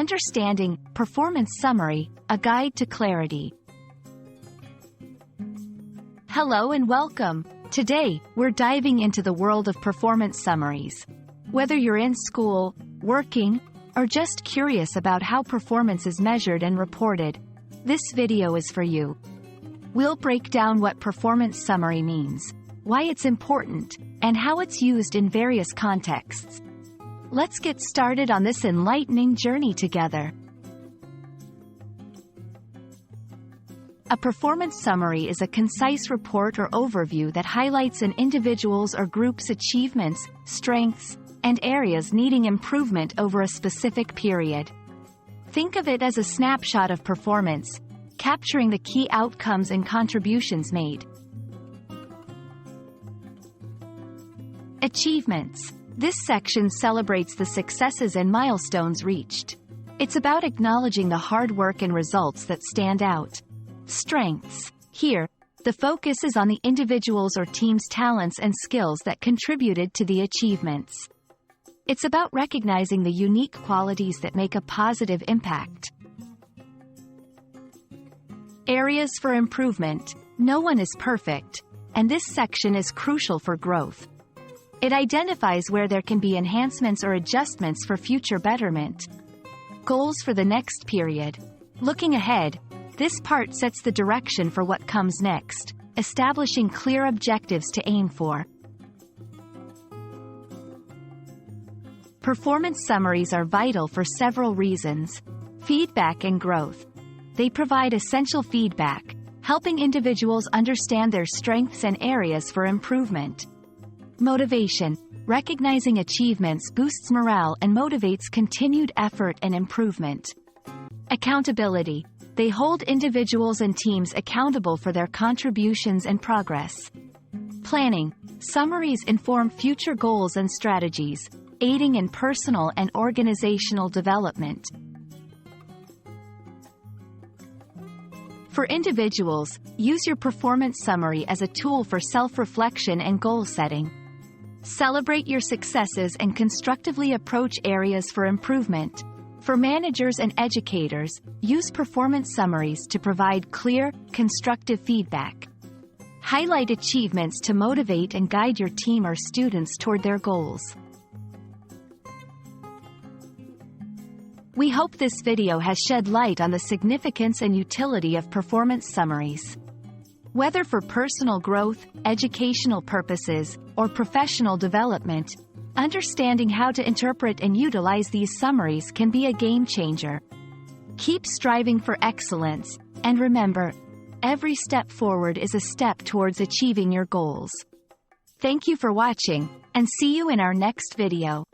Understanding Performance Summary, a guide to clarity. Hello and welcome. Today, we're diving into the world of performance summaries. Whether you're in school, working, or just curious about how performance is measured and reported, this video is for you. We'll break down what performance summary means, why it's important, and how it's used in various contexts. Let's get started on this enlightening journey together. A performance summary is a concise report or overview that highlights an individual's or group's achievements, strengths, and areas needing improvement over a specific period. Think of it as a snapshot of performance, capturing the key outcomes and contributions made. Achievements. This section celebrates the successes and milestones reached. It's about acknowledging the hard work and results that stand out. Strengths. Here, the focus is on the individual's or team's talents and skills that contributed to the achievements. It's about recognizing the unique qualities that make a positive impact. Areas for improvement. No one is perfect, and this section is crucial for growth. It identifies where there can be enhancements or adjustments for future betterment. Goals for the next period. Looking ahead, this part sets the direction for what comes next, establishing clear objectives to aim for. Performance summaries are vital for several reasons. Feedback and growth. They provide essential feedback, helping individuals understand their strengths and areas for improvement. Motivation. Recognizing achievements boosts morale and motivates continued effort and improvement. Accountability. They hold individuals and teams accountable for their contributions and progress. Planning. Summaries inform future goals and strategies, aiding in personal and organizational development. For individuals, use your performance summary as a tool for self-reflection and goal setting. Celebrate your successes and constructively approach areas for improvement. For managers and educators, use performance summaries to provide clear, constructive feedback. Highlight achievements to motivate and guide your team or students toward their goals. We hope this video has shed light on the significance and utility of performance summaries. Whether for personal growth, educational purposes, or professional development, understanding how to interpret and utilize these summaries can be a game changer. Keep striving for excellence, and remember, every step forward is a step towards achieving your goals. Thank you for watching, and see you in our next video.